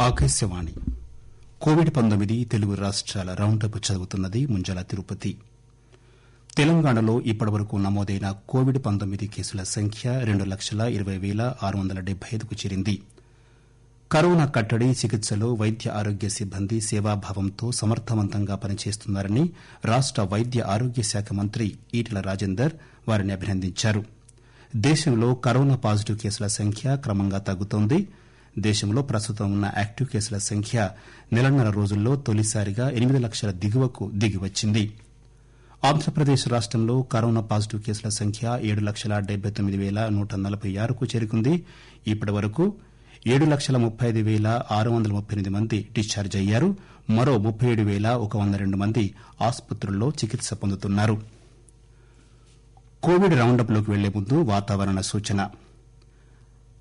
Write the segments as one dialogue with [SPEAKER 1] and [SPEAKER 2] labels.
[SPEAKER 1] Akashvani COVID-19 Telugu రాష్ట్రాల round up చదువుతున్నది ముంజల తిరుపతి. తెలంగాణలో ఇప్పటివరకు నమోదైన కోవిడ్-19 కేసుల సంఖ్య 2,20,675కు చేరింది. కరోనా కట్టడి చికిత్సలో వైద్య ఆరోగ్య సిబ్బంది సేవాభావంతో సమర్థవంతంగా పనిచేస్తున్నారని రాష్ట వైద్య ఆరోగ్య శాఖ మంత్రి ఈటెల రాజేందర్ వారిని అభినందించారు. దేశంలో కరోనా పాజిటివ్ కేసుల సంఖ్య క్రమంగా తగ్గుతోంది. దేశంలో ప్రస్తుతం ఉన్న యాక్టివ్ కేసుల సంఖ్య నెలన్నర రోజుల్లో తొలిసారిగా 8 లక్షల దిగువకు దిగివచ్చింది. ఆంధ్రప్రదేశ్ రాష్టంలో కరోనా పాజిటివ్ కేసుల సంఖ్య 7,79,146కు చేరుకుంది. ఇప్పటి వరకు 7,35,638 మంది డిశ్చార్జ్ అయ్యారు. మరో 37,102 మంది ఆసుపత్రుల్లో చికిత్స పొందుతున్నారు. కోవిడ్ రౌండప్ లోకి వెళ్లే ముందు వాతావరణ సూచన.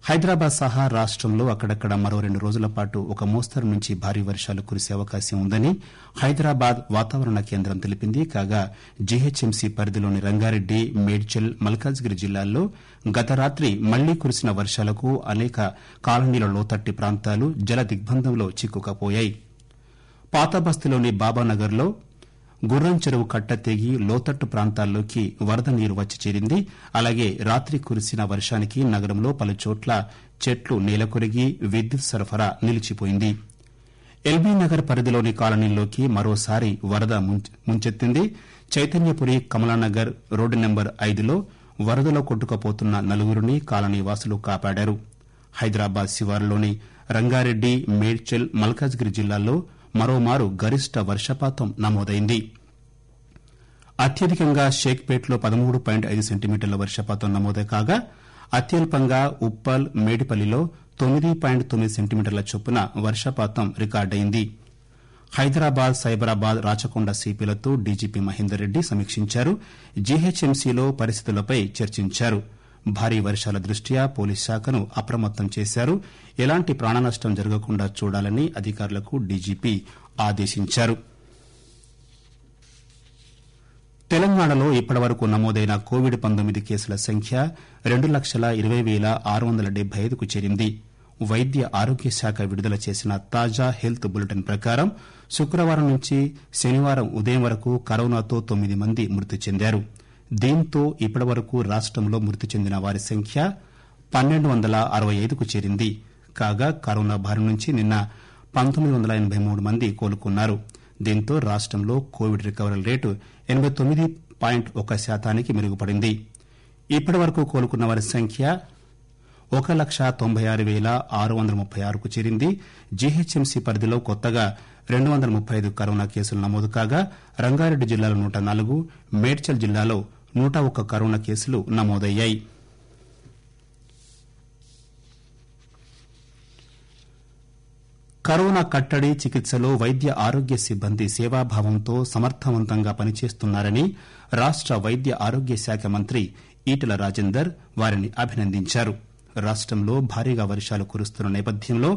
[SPEAKER 1] హైదరాబాద్ సహా రాష్టంలో అక్కడక్కడ మరో 2 రోజుల పాటు ఒక మోస్తరు నుంచి భారీ వర్షాలు కురిసే అవకాశం ఉందని హైదరాబాద్ వాతావరణ కేంద్రం తెలిపింది. కాగా జీహెచ్ఎంసీ పరిధిలోని రంగారెడ్డి, మేడ్చల్, మల్కాజ్గిరి జిల్లాల్లో గత రాత్రి మళ్లీ కురిసిన వర్షాలకు అనేక కాలనీల లోతట్టు ప్రాంతాలు జల దిగ్బంధంలో చిక్కుకుపోయాయి. పాతబస్తీలోని బాబానగర్లో గుర్రం చెరువు కట్ట తెగి లోతట్టు ప్రాంతాల్లోకి వరద నీరు వచ్చి చేరింది. అలాగే రాత్రి కురిసిన వర్షానికి నగరంలో పలుచోట్ల చెట్లు నేలకొరిగి విద్యుత్ సరఫరా నిలిచిపోయింది. ఎల్బీ నగర్ పరిధిలోని కాలనీల్లోకి మరోసారి వరద ముంచెత్తింది. చైతన్యపురి కమలానగర్ రోడ్డు నెంబర్ 5లో వరదలో కొట్టుకుపోతున్న 4గురిని కాలనీ వాసులు కాపాడారు. హైదరాబాద్ శివారులోని రంగారెడ్డి, మేడ్చల్, మల్కాజ్గిరి జిల్లాల్లో మరోమారు గరిష్ట వర్షపాతం నమోదైంది. అత్యధికంగా షేక్పేట్లో 13.5 సెంటీమీటర్ల వర్షపాతం నమోదు కాగా అత్యల్పంగా ఉప్పల్, మేడిపల్లిలో 9.9 సెంటీమీటర్ల చొప్పున వర్షపాతం రికార్డయింది. హైదరాబాద్, సైబరాబాద్, రాచకొండ సిపిలతో డీజీపీ మహేందర్ రెడ్డి సమీక్షించారు. జీహెచ్ఎంసీలో పరిస్థితులపై చర్చించారు. భారీ వర్షాల దృష్ట్యా పోలీస్ శాఖను అప్రమత్తం చేశారు. ఎలాంటి ప్రాణనష్టం జరగకుండా చూడాలని అధికారులకు డీజీపీ ఆదేశించారు. తెలంగాణలో ఇప్పటివరకు నమోదైన కోవిడ్-19 కేసుల సంఖ్య 2,20,675కు చేరింది. వైద్య ఆరోగ్య శాఖ విడుదల చేసిన తాజా హెల్త్ బులెటిన్ ప్రకారం శుక్రవారం నుంచి శనివారం ఉదయం వరకు కరోనాతో 9 మంది మృతి చెందారు. దీంతో ఇప్పటివరకు రాష్టంలో మృతి చెందిన వారి సంఖ్య 1,265కు చేరింది. కాగా కరోనా బారి నుంచి నిన్న 1,983 మంది కోలుకున్నారు. దీంతో రాష్టంలో కోవిడ్ రికవరీ రేటు 89.1% మెరుగుపడింది. ఇప్పటివరకు కోలుకున్న వారి సంఖ్య 1,96,636కు చేరింది. జీహెచ్ఎంసీ పరిధిలో కొత్తగా 235 కరోనా కేసులు నమోదు కాగా రంగారెడ్డి జిల్లాలో 104, మేడ్చల్ జిల్లాలో 101 కరోనా కేసులు నమోదయ్యాయి. కరోనా కట్టడి చికిత్సలో వైద్య ఆరోగ్య సిబ్బంది సేవాభావంతో సమర్థవంతంగా పనిచేస్తున్నారని రాష్ట వైద్య ఆరోగ్య శాఖ మంత్రి ఈటెల రాజేందర్ వారిని అభినందించారు. రాష్టంలో భారీగా వర్షాలు కురుస్తున్న నేపథ్యంలో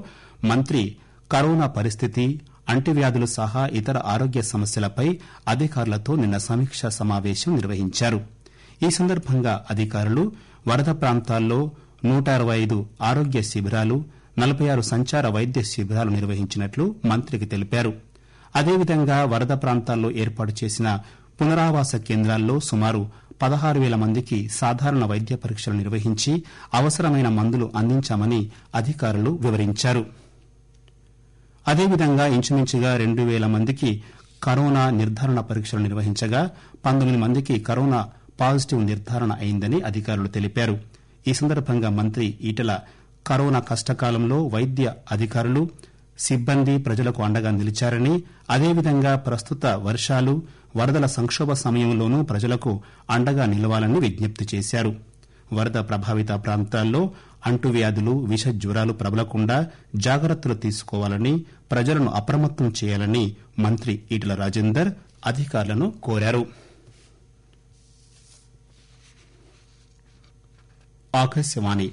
[SPEAKER 1] మంత్రి కరోనా పరిస్థితి, అంటువ్యాధులు సహా ఇతర ఆరోగ్య సమస్యలపై అధికారులతో నిన్న సమీక్షా సమావేశం నిర్వహించారు. ఈ సందర్భంగా అధికారులు వరద ప్రాంతాల్లో 165 ఆరోగ్య శిబిరాలు, 46 సంచార వైద్య శిబిరాలు నిర్వహించినట్లు మంత్రికి తెలిపారు. అదేవిధంగా వరద ప్రాంతాల్లో ఏర్పాటు చేసిన పునరావాస కేంద్రాల్లో సుమారు 16,000 మందికి సాధారణ వైద్య పరీక్షలు నిర్వహించి అవసరమైన మందులు అందించామని అధికారులు వివరించారు. అదేవిధంగా ఇంచుమించుగా 2,000 మందికి కరోనా నిర్ధారణ పరీక్షలు నిర్వహించగా 19 మందికి కరోనా పాజిటివ్ నిర్ధారణ అయిందని అధికారులు తెలిపారు. ఈ సందర్భంగా మంత్రి ఈటెల కరోనా కష్టకాలంలో వైద్య అధికారులు, సిబ్బంది ప్రజలకు అండగా నిలిచారని, అదేవిధంగా ప్రస్తుత వర్షాలు, వరదల సంక్షోభ సమయంలోనూ ప్రజలకు అండగా నిలవాలని విజ్ఞప్తి చేశారు. వరద ప్రభావిత ప్రాంతాల్లో అంటువ్యాధులు, విష జ్వరాలు ప్రబలకుండా జాగ్రత్తలు తీసుకోవాలని, ప్రజలను అప్రమత్తం చేయాలని మంత్రి ఈటెల రాజేందర్ అధికారులను కోరారు. ఆకాశవాణి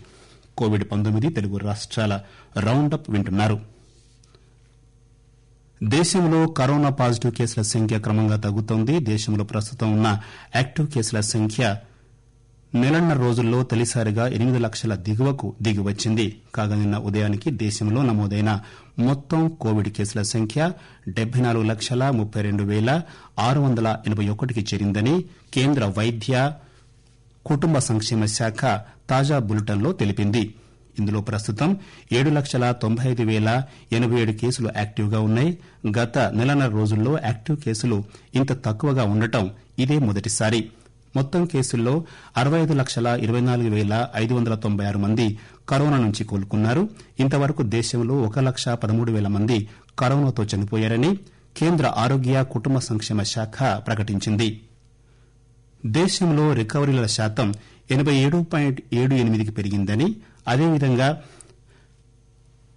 [SPEAKER 1] కోవిడ్-19 తెలుగు రాష్ట్రాల రౌండప్ వింటున్నారు. దేశంలో కరోనా పాజిటివ్ కేసుల సంఖ్య క్రమంగా తగ్గుతోంది. దేశంలో ప్రస్తుతం ఉన్న యాక్టివ్ కేసుల సంఖ్య నెలన్నర రోజుల్లో తొలిసారిగా 8 లక్షల దిగువకు దిగివచ్చింది. కాగా నిన్న ఉదయానికి దేశంలో నమోదైన మొత్తం కోవిడ్ కేసుల సంఖ్య 74,32,681కి చేరిందని కేంద్ర వైద్య కుటుంబ సంక్షేమ శాఖ తాజా బులెటిన్లో తెలిపింది. ఇందులో ప్రస్తుతం 7,95,087 కేసులు యాక్టివ్గా ఉన్నాయి. గత నెలన్నర రోజుల్లో యాక్టివ్ కేసులు ఇంత తక్కువగా ఉండటం ఇదే మొదటిసారి. మొత్తం కేసుల్లో 65,24,596 మంది కరోనా నుంచి కోలుకున్నారు. ఇంతవరకు దేశంలో 1,13,000 మంది కరోనాతో చనిపోయారని కేంద్ర ఆరోగ్య కుటుంబ సంక్షేమ శాఖ ప్రకటించింది. దేశంలో రికవరీల శాతం 87.78కి పెరిగిందని,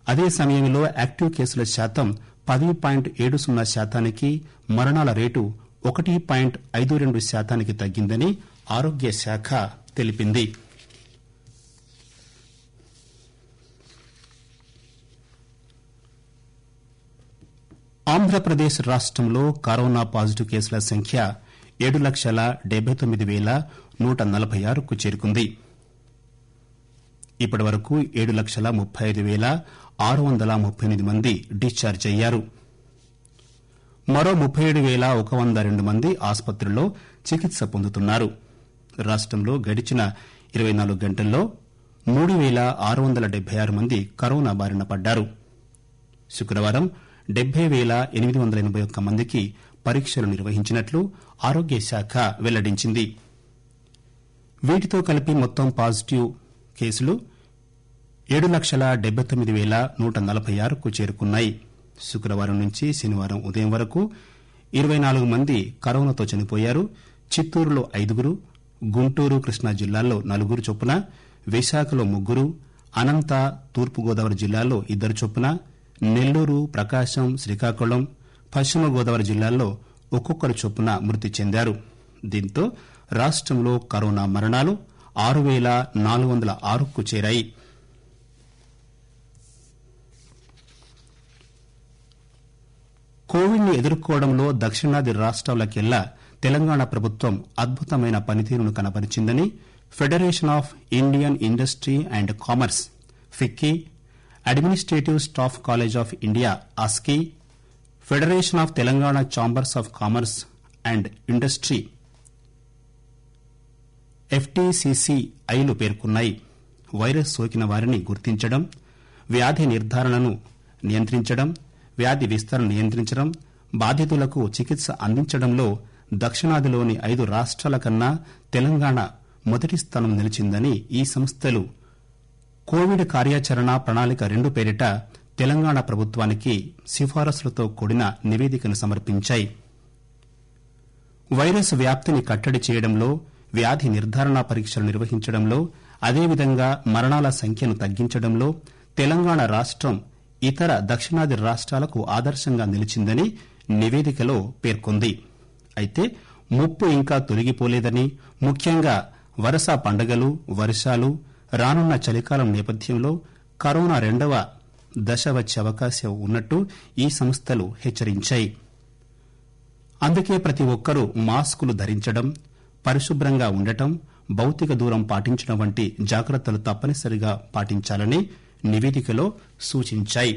[SPEAKER 1] అదే సమయంలో యాక్టివ్ కేసుల శాతం 10.70%కి, మరణాల రేటు 1.52% తగ్గిందని ఆరోగ్య శాఖ తెలిపింది. ఆంధ్రప్రదేశ్ రాష్టంలో కరోనా పాజిటివ్ కేసుల సంఖ్య 7,79,146కు చేరుకుంది. ఇప్పటి వరకు 7,35,638 మంది డిశ్చార్జ్ అయ్యారు. మరో 37,102 మంది ఆసుపత్రుల్లో చికిత్స పొందుతున్నారు. రాష్టంలో గడిచిన 24 గంటల్లో 3,676 మంది కరోనా బారిన పడ్డారు. శుక్రవారం 70,881 మందికి పరీక్షలు నిర్వహించినట్లు ఆరోగ్య శాఖ వెల్లడించింది. వీటితో కలిపి మొత్తం పాజిటివ్ కేసులు 7,79,146కు చేరుకున్నాయి. శుక్రవారం నుంచి శనివారం ఉదయం వరకు 24 మంది కరోనాతో చనిపోయారు. చిత్తూరులో 5, గుంటూరు, కృష్ణా జిల్లాల్లో 4 చొప్పున, విశాఖలో 3, అనంత, తూర్పుగోదావరి జిల్లాల్లో 2 చొప్పున, నెల్లూరు, ప్రకాశం, శ్రీకాకుళం, పశ్చిమ గోదావరి జిల్లాల్లో ఒక్కొక్కరు చొప్పున మృతి చెందారు. దీంతో రాష్టంలో కరోనా మరణాలు 6,406కు చేరాయి. కోవిడ్ ని ఎదుర్కోవడంలో దక్షిణాది రాష్ట్రాలకెల్లా తెలంగాణ ప్రభుత్వం అద్భుతమైన పనితీరును కనబరిచిందని federation of Indian industry and commerce FICCI, administrative staff college of India ASCI, federation of Telangana chambers of commerce and industry FTCCIలు పేర్కొన్నాయి. వైరస్ సోకిన వారిని గుర్తించడం, వ్యాధి నిర్ధారణను నియంత్రించడం, వ్యాధి విస్తరణ నియంత్రించడం, బాధితులకు చికిత్స అందించడంలో దక్షిణాదిలోని 5 రాష్ట్రాల కన్నా తెలంగాణ మొదటి స్థానం నిలిచిందని ఈ సంస్థలు కోవిడ్ కార్యాచరణ ప్రణాళిక 2 పేరిట తెలంగాణ ప్రభుత్వానికి సిఫారసులతో కూడిన నివేదికను సమర్పించాయి. వైరస్ వ్యాప్తిని కట్టడి చేయడంలో, వ్యాధి నిర్ధారణ పరీక్షలు నిర్వహించడంలో, అదేవిధంగా మరణాల సంఖ్యను తగ్గించడంలో తెలంగాణ రాష్టం ఇతర దక్షిణాది రాష్ట్రాలకు ఆదర్శంగా నిలిచిందని నివేదికలో పేర్కొంది. అయితే ముప్పు ఇంకా తొలగిపోలేదని, ముఖ్యంగా వరుస పండుగలు, వర్షాలు, రానున్న చలికాలం నేపథ్యంలో కరోనా 2వ దశ వచ్చే అవకాశం ఉన్నట్టు ఈ సంస్థలు హెచ్చరించాయి. అందుకే ప్రతి ఒక్కరూ మాస్కులు ధరించడం, పరిశుభ్రంగా ఉండటం, భౌతిక దూరం పాటించడం వంటి జాగ్రత్తలు తప్పనిసరిగా పాటించాలని నివేదికలో సూచించాయి.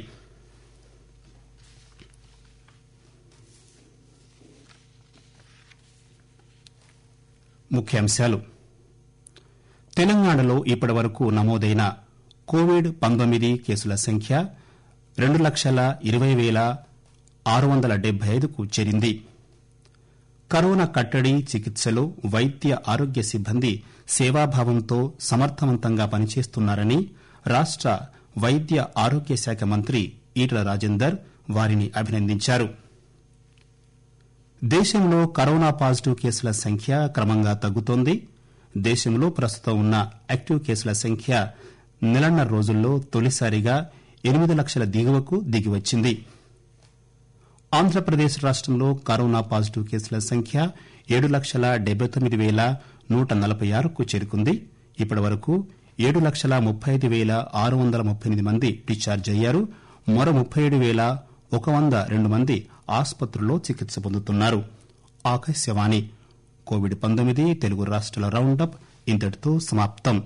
[SPEAKER 1] ముఖ్యాంశాలు. తెలంగాణలో ఇప్పటివరకు నమోదైన కోవిడ్-19 కేసుల సంఖ్య 2,20,675కు చేరింది. కరోనా కట్టడి, చికిత్సలో వైద్య ఆరోగ్య సిబ్బంది సేవాభావంతో సమర్థవంతంగా పనిచేస్తున్నారని రాష్ట వైద్య ఆరోగ్య శాఖ మంత్రి ఈటెల రాజేందర్ వారిని అభినందించారు. దేశంలో కరోనా పాజిటివ్ కేసుల సంఖ్య క్రమంగా తగ్గుతోంది. దేశంలో ప్రస్తుతం ఉన్న యాక్టివ్ కేసుల సంఖ్య నెలన్నర రోజుల్లో తొలిసారిగా 8 లక్షల దిగువకు దిగివచ్చింది. ఆంధ్రప్రదేశ్ రాష్టంలో కరోనా పాజిటివ్ కేసుల సంఖ్య 7,79,146కు చేరుకుంది. ఇప్పటి వరకు 7,35,638 మంది డిశ్చార్జ్ అయ్యారు. మరో 37,102 మంది ఆసుపత్రుల్లో చికిత్స పొందుతున్నారు. ఆకాశవాణి కోవిడ్-19 తెలుగు రాష్ట్రాల రౌండప్ ఇంతటితో సమాప్తం.